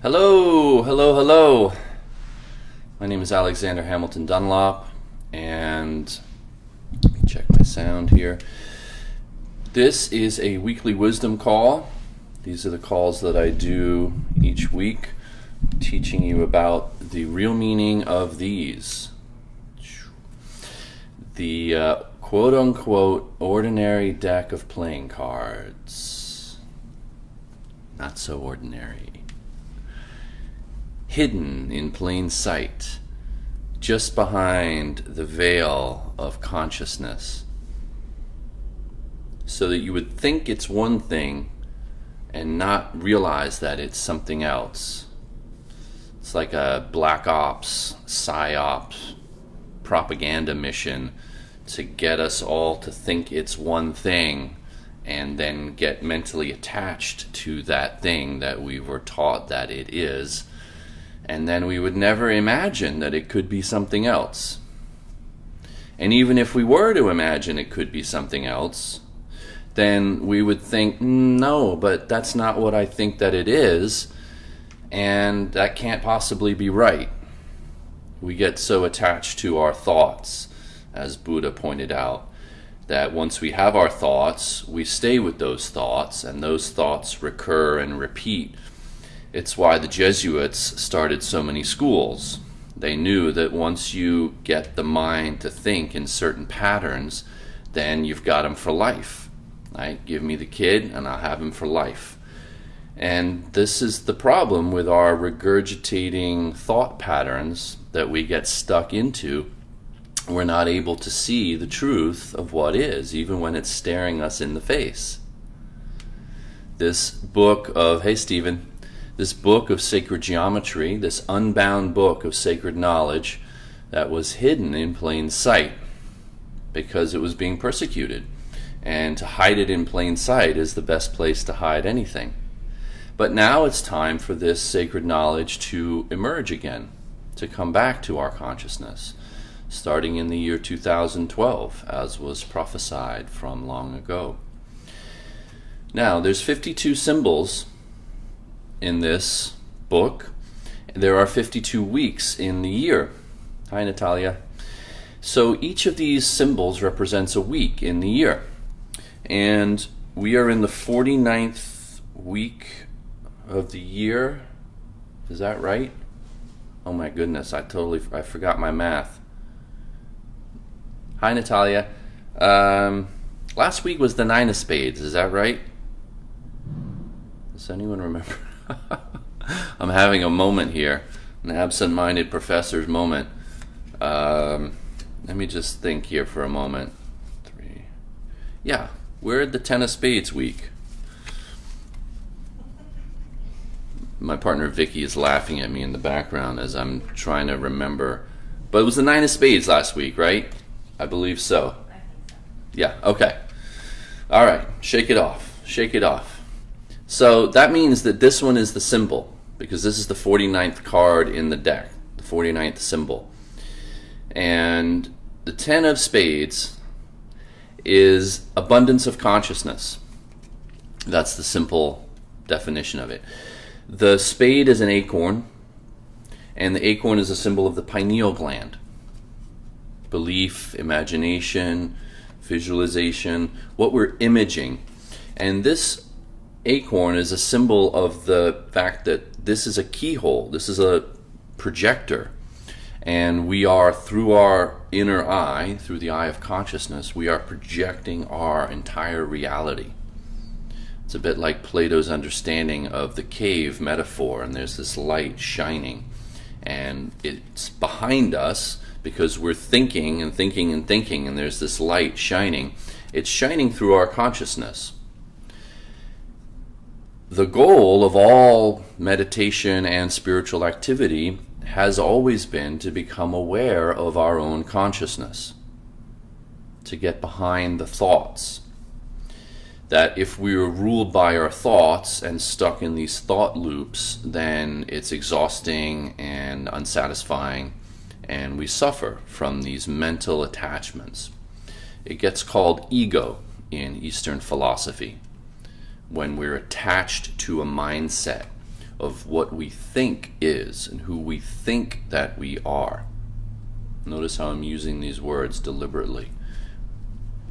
Hello, hello, hello. My name is Alexander Hamilton Dunlop, and let me check my sound here. This is a weekly wisdom call. These are the calls that I do each week, teaching you about the real meaning of these. The quote-unquote ordinary deck of playing cards. Not so ordinary. Hidden in plain sight, just behind the veil of consciousness, so that you would think it's one thing and not realize that it's something else. It's like a black ops, psyops, propaganda mission to get us all to think it's one thing and then get mentally attached to that thing that we were taught that it is. And then we would never imagine that it could be something else. And even if we were to imagine it could be something else, then we would think, no, but that's not what I think that it is, and that can't possibly be right. We get so attached to our thoughts, as Buddha pointed out, that once we have our thoughts, we stay with those thoughts, and those thoughts recur and repeat. It's why the Jesuits started so many schools. They knew that once you get the mind to think in certain patterns, then you've got him for life. Right? Give me the kid and I'll have him for life. And this is the problem with our regurgitating thought patterns that we get stuck into. We're not able to see the truth of what is, even when it's staring us in the face. This book of, hey Stephen, this book of sacred geometry, this unbound book of sacred knowledge that was hidden in plain sight because it was being persecuted. And to hide it in plain sight is the best place to hide anything. But now it's time for this sacred knowledge to emerge again, to come back to our consciousness, starting in the year 2012, as was prophesied from long ago. Now, there's 52 symbols in this book. There are 52 weeks in the year. Hi, Natalia. So each of these symbols represents a week in the year. And we are in the 49th week of the year. Is that right? Oh my goodness, I forgot my math. Hi, Natalia. Last week was the 9 of Spades, is that right? Does anyone remember? I'm having a moment here, an absent-minded professor's moment. Let me just think here for a moment. Yeah, we're at the 10 of Spades week. My partner Vicky is laughing at me in the background as I'm trying to remember. But it was the 9 of Spades last week, right? I believe so. Yeah, okay. All right, shake it off. Shake it off. So that means that this one is the symbol, because this is the 49th card in the deck, the 49th symbol. And the 10 of Spades is abundance of consciousness. That's the simple definition of it. The spade is an acorn, and the acorn is a symbol of the pineal gland. Belief, imagination, visualization, what we're imaging. And this acorn is a symbol of the fact that this is a keyhole, this is a projector, and we are, through our inner eye, through the eye of consciousness, we are projecting our entire reality. It's a bit like Plato's understanding of the cave metaphor, and there's this light shining, and it's behind us because we're thinking and thinking and thinking, and there's this light shining. It's shining through our consciousness. The goal of all meditation and spiritual activity has always been to become aware of our own consciousness, to get behind the thoughts. That if we are ruled by our thoughts and stuck in these thought loops, then it's exhausting and unsatisfying, and we suffer from these mental attachments. It gets called ego in Eastern philosophy. When we're attached to a mindset, of what we think is and who we think that we are. Notice how I'm using these words deliberately.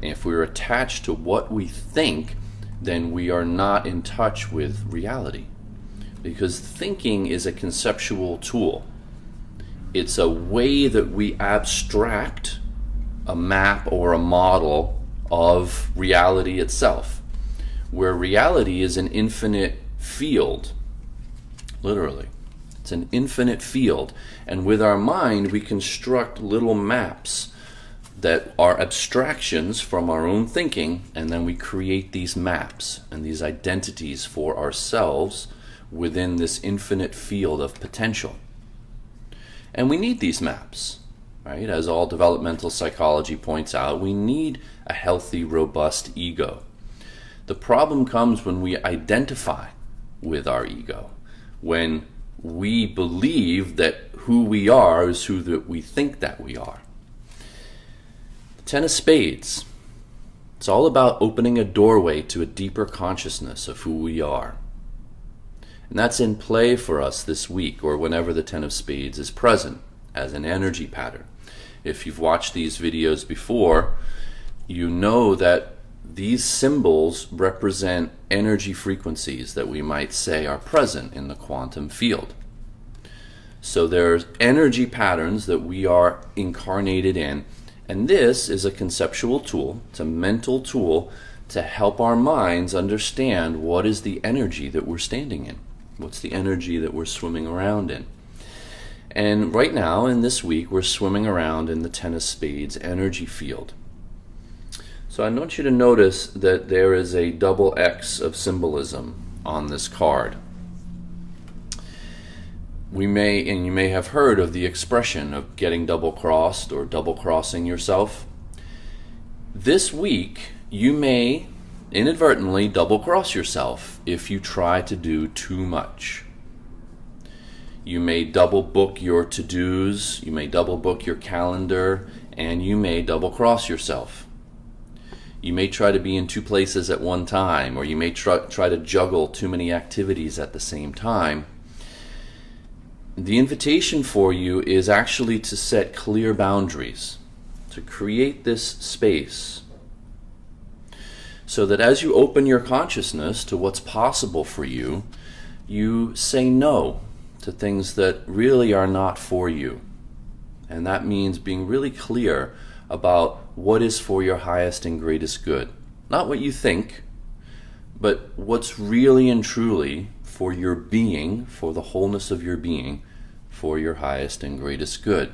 And if we're attached to what we think, then we are not in touch with reality. Because thinking is a conceptual tool. It's a way that we abstract a map or a model of reality itself, where reality is an infinite field, literally. It's an infinite field, and with our mind we construct little maps that are abstractions from our own thinking, and then we create these maps and these identities for ourselves within this infinite field of potential. And we need these maps, right? As all developmental psychology points out, we need a healthy, robust ego. The problem comes when we identify with our ego, when we believe that who we are is who that we think that we are. The Ten of Spades. It's all about opening a doorway to a deeper consciousness of who we are. And that's in play for us this week, or whenever the Ten of Spades is present as an energy pattern. If you've watched these videos before, you know that these symbols represent energy frequencies that we might say are present in the quantum field. So there's energy patterns that we are incarnated in, and this is a conceptual tool, it's a mental tool to help our minds understand what is the energy that we're standing in. What's the energy that we're swimming around in? And right now, in this week, we're swimming around in the Ten of Spades energy field. So I want you to notice that there is a double X of symbolism on this card. You may have heard of the expression of getting double-crossed or double-crossing yourself. This week, you may inadvertently double-cross yourself if you try to do too much. You may double book your to-dos, you may double book your calendar, and you may double-cross yourself. You may try to be in two places at one time, or you may try to juggle too many activities at the same time. The invitation for you is actually to set clear boundaries, to create this space, so that as you open your consciousness to what's possible for you, you say no to things that really are not for you. And that means being really clear about what is for your highest and greatest good. Not what you think, but what's really and truly for your being, for the wholeness of your being, for your highest and greatest good.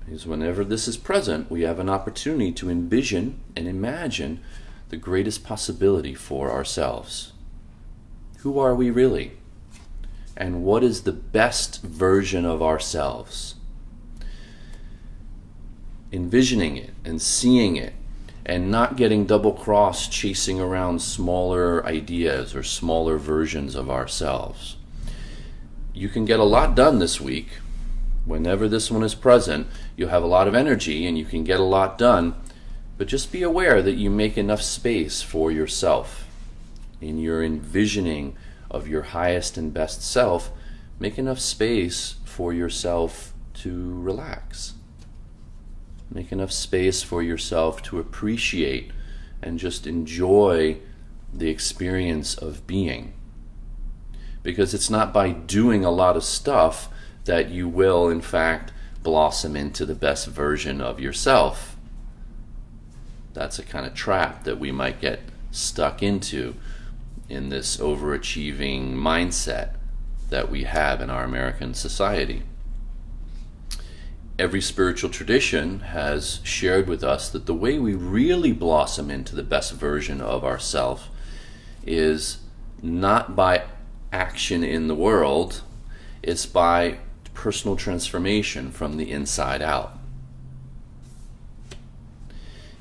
Because whenever this is present, we have an opportunity to envision and imagine the greatest possibility for ourselves. Who are we really? And what is the best version of ourselves? Envisioning it and seeing it, and not getting double-crossed chasing around smaller ideas or smaller versions of ourselves. You can get a lot done this week. Whenever this one is present, you'll have a lot of energy and you can get a lot done, but just be aware that you make enough space for yourself. In your envisioning of your highest and best self, make enough space for yourself to relax. Make enough space for yourself to appreciate and just enjoy the experience of being. Because it's not by doing a lot of stuff that you will, in fact, blossom into the best version of yourself. That's a kind of trap that we might get stuck into in this overachieving mindset that we have in our American society. Every spiritual tradition has shared with us that the way we really blossom into the best version of ourselves is not by action in the world, it's by personal transformation from the inside out.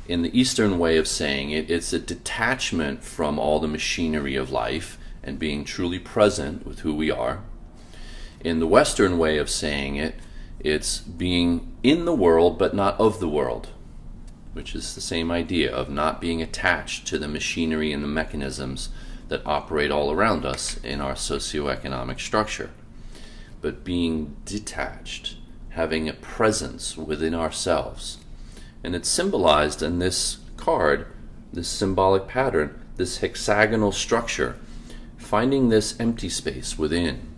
In the Eastern way of saying it, it's a detachment from all the machinery of life and being truly present with who we are. In the Western way of saying it, it's being in the world but not of the world, which is the same idea of not being attached to the machinery and the mechanisms that operate all around us in our socioeconomic structure. But being detached, having a presence within ourselves. And it's symbolized in this card, this symbolic pattern, this hexagonal structure, finding this empty space within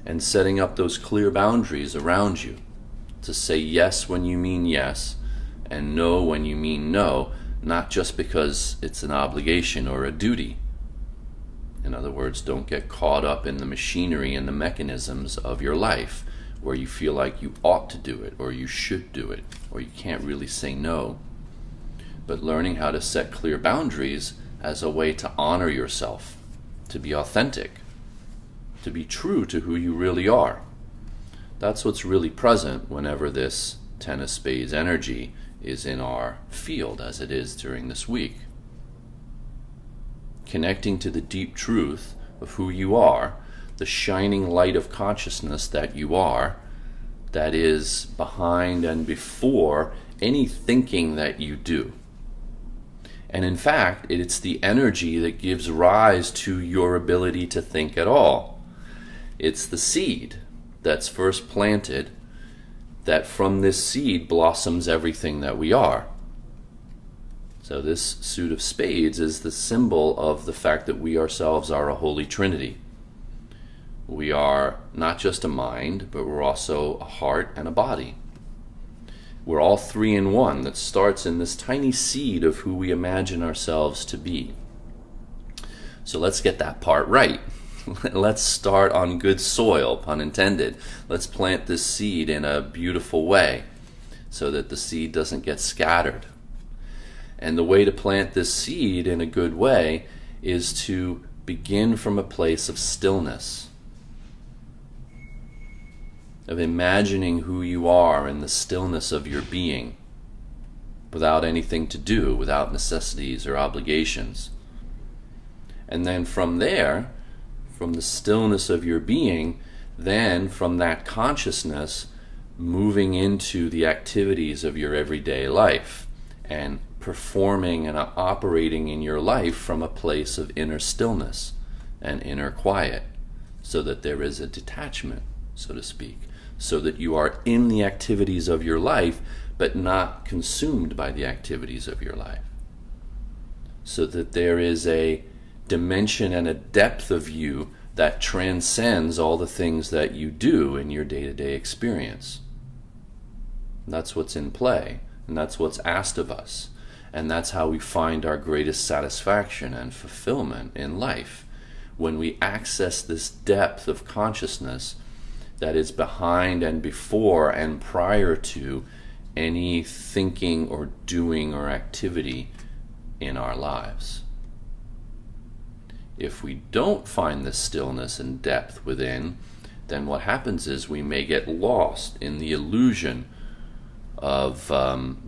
and setting up those clear boundaries around you to say yes when you mean yes and no when you mean no, not just because it's an obligation or a duty. In other words, don't get caught up in the machinery and the mechanisms of your life where you feel like you ought to do it or you should do it or you can't really say no. But learning how to set clear boundaries as a way to honor yourself, to be authentic, to be true to who you really are. That's what's really present whenever this Ten of Spades energy is in our field, as it is during this week. Connecting to the deep truth of who you are, the shining light of consciousness that you are, that is behind and before any thinking that you do. And in fact, it's the energy that gives rise to your ability to think at all. It's the seed that's first planted, that from this seed blossoms everything that we are. So this suit of spades is the symbol of the fact that we ourselves are a holy trinity. We are not just a mind, but we're also a heart and a body. We're all three in one that starts in this tiny seed of who we imagine ourselves to be. So let's get that part right. Let's start on good soil, pun intended. Let's plant this seed in a beautiful way so that the seed doesn't get scattered. And the way to plant this seed in a good way is to begin from a place of stillness, of imagining who you are in the stillness of your being, without anything to do, without necessities or obligations. And then from there, from the stillness of your being, then from that consciousness, moving into the activities of your everyday life and performing and operating in your life from a place of inner stillness and inner quiet, so that there is a detachment, so to speak, so that you are in the activities of your life but not consumed by the activities of your life, so that there is a dimension and a depth of you that transcends all the things that you do in your day-to-day experience. That's what's in play, and that's what's asked of us, and that's how we find our greatest satisfaction and fulfillment in life, when we access this depth of consciousness that is behind and before and prior to any thinking or doing or activity in our lives. If we don't find this stillness and depth within, then what happens is we may get lost in the illusion of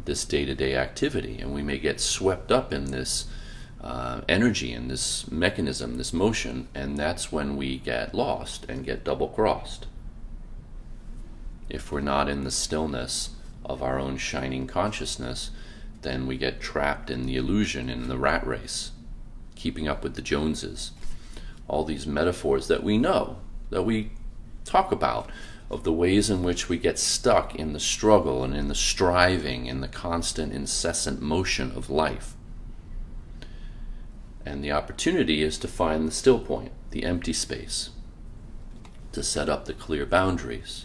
this day-to-day activity, and we may get swept up in this energy and this mechanism, this motion, and that's when we get lost and get double-crossed. If we're not in the stillness of our own shining consciousness, then we get trapped in the illusion, in the rat race, keeping up with the Joneses. All these metaphors that we know, that we talk about, of the ways in which we get stuck in the struggle and in the striving, in the constant, incessant motion of life. And the opportunity is to find the still point, the empty space, to set up the clear boundaries,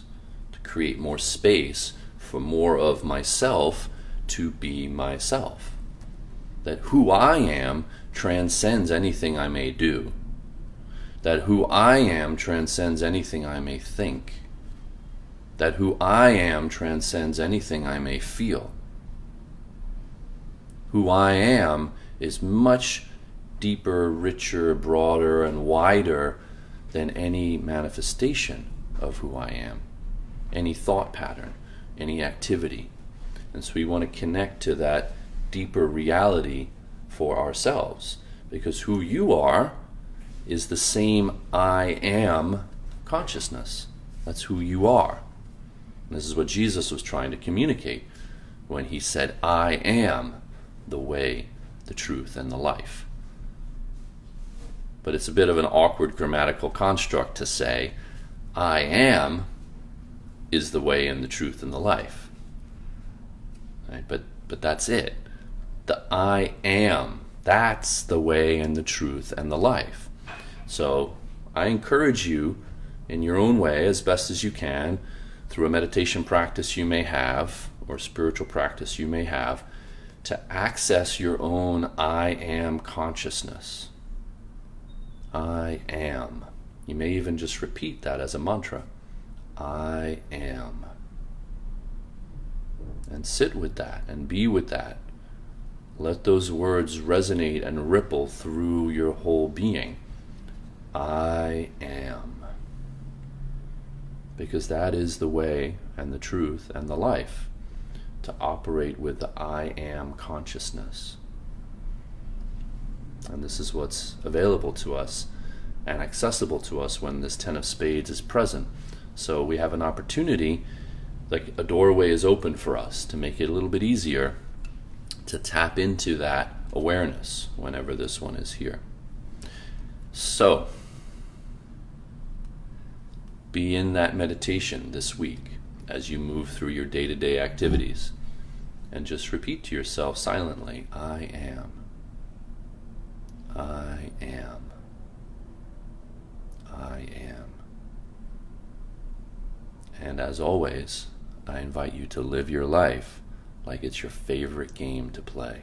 to create more space for more of myself to be myself. That who I am transcends anything I may do. That who I am transcends anything I may think. That who I am transcends anything I may feel. Who I am is much deeper, richer, broader, and wider than any manifestation of who I am, any thought pattern, any activity. And so we want to connect to that deeper reality for ourselves, because who you are is the same I am consciousness. That's who you are. And this is what Jesus was trying to communicate when he said, I am the way, the truth, and the life. But it's a bit of an awkward grammatical construct to say, I am is the way and the truth and the life. Right? But that's it. The I am, that's the way and the truth and the life. So I encourage you in your own way, as best as you can, through a meditation practice you may have, or spiritual practice you may have, to access your own I am consciousness. I am. You may even just repeat that as a mantra. I am. And sit with that and be with that. Let those words resonate and ripple through your whole being. I am. Because that is the way and the truth and the life, to operate with the I am consciousness. And this is what's available to us and accessible to us when this Ten of Spades is present. So we have an opportunity, like a doorway is open for us to make it a little bit easier to tap into that awareness whenever this one is here. So, be in that meditation this week as you move through your day-to-day activities, and just repeat to yourself silently, I am. I am. I am. And as always, I invite you to live your life like it's your favorite game to play.